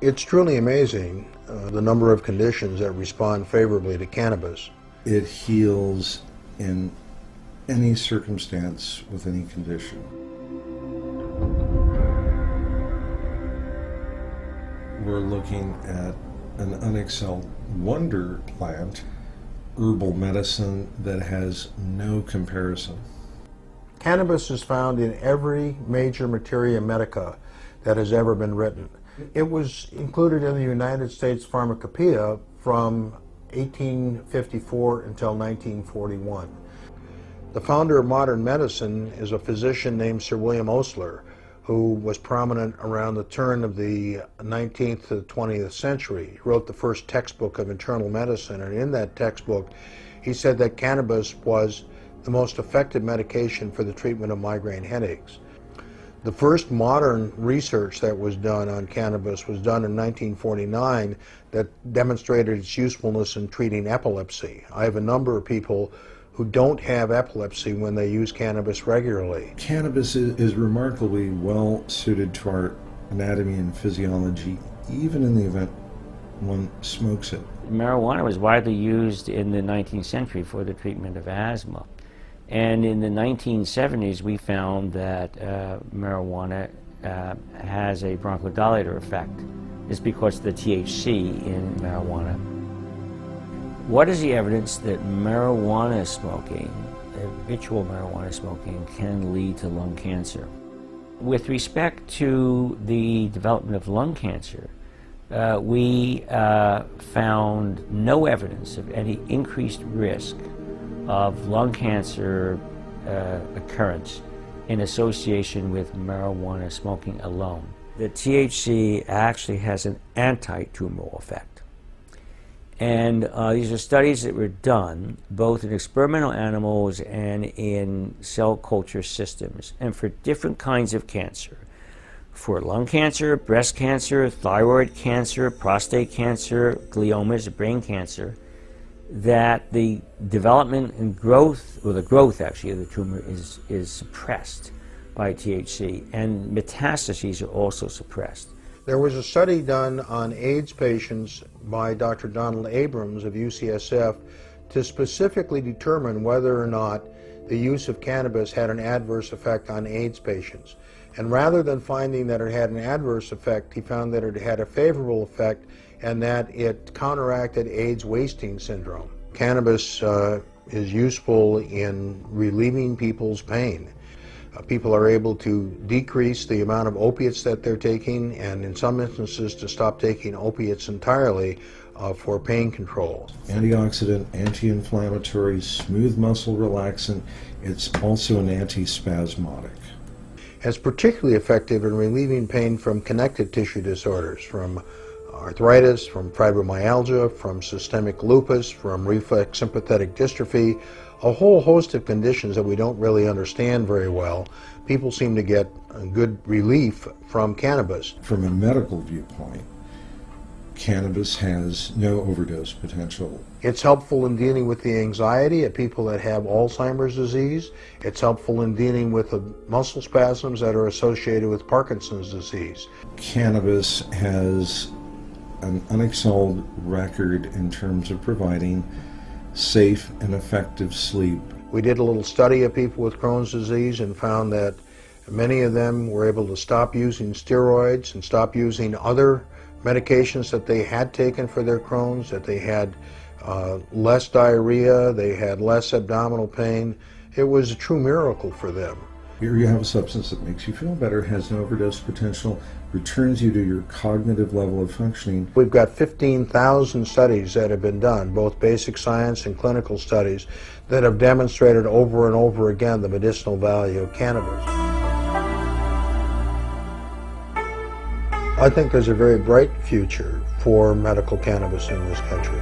It's truly amazing the number of conditions that respond favorably to cannabis. It heals in any circumstance with any condition. We're looking at an unexcelled wonder plant, herbal medicine that has no comparison. Cannabis is found in every major materia medica that has ever been written. It was included in the United States Pharmacopoeia from 1854 until 1941. The founder of modern medicine is a physician named Sir William Osler, who was prominent around the turn of the 19th to the 20th century. He wrote the first textbook of internal medicine, and in that textbook he said that cannabis was the most effective medication for the treatment of migraine headaches. The first modern research that was done on cannabis was done in 1949 that demonstrated its usefulness in treating epilepsy. I have a number of people who don't have epilepsy when they use cannabis regularly. Cannabis is remarkably well suited to our anatomy and physiology, even in the event one smokes it. Marijuana was widely used in the 19th century for the treatment of asthma. And in the 1970s, we found that marijuana has a bronchodilator effect. It's because of the THC in marijuana. What is the evidence that marijuana smoking, habitual marijuana smoking, can lead to lung cancer? With respect to the development of lung cancer, we found no evidence of any increased risk of lung cancer occurrence in association with marijuana smoking alone. The THC actually has an anti-tumoral effect. And these are studies that were done both in experimental animals and in cell culture systems, and for different kinds of cancer. For lung cancer, breast cancer, thyroid cancer, prostate cancer, gliomas, brain cancer, that the development and growth, or the growth actually of the tumor is suppressed by THC, and metastases are also suppressed. There was a study done on AIDS patients by Dr. Donald Abrams of UCSF to specifically determine whether or not the use of cannabis had an adverse effect on AIDS patients. And rather than finding that it had an adverse effect, he found that it had a favorable effect and that it counteracted AIDS wasting syndrome. Cannabis is useful in relieving people's pain. People are able to decrease the amount of opiates that they're taking, and in some instances to stop taking opiates entirely for pain control. Antioxidant, anti-inflammatory, smooth muscle relaxant. It's also an antispasmodic. It's particularly effective in relieving pain from connective tissue disorders, from arthritis, from fibromyalgia, from systemic lupus, from reflex sympathetic dystrophy, a whole host of conditions that we don't really understand very well. People seem to get a good relief from cannabis. From a medical viewpoint, cannabis has no overdose potential. It's helpful in dealing with the anxiety of people that have Alzheimer's disease. It's helpful in dealing with the muscle spasms that are associated with Parkinson's disease. Cannabis has an unexcelled record in terms of providing safe and effective sleep. We did a little study of people with Crohn's disease and found that many of them were able to stop using steroids and stop using other medications that they had taken for their Crohn's, that they had less diarrhea, they had less abdominal pain. It was a true miracle for them. Here you have a substance that makes you feel better, has no overdose potential, returns you to your cognitive level of functioning. We've got 15,000 studies that have been done, both basic science and clinical studies, that have demonstrated over and over again the medicinal value of cannabis. I think there's a very bright future for medical cannabis in this country.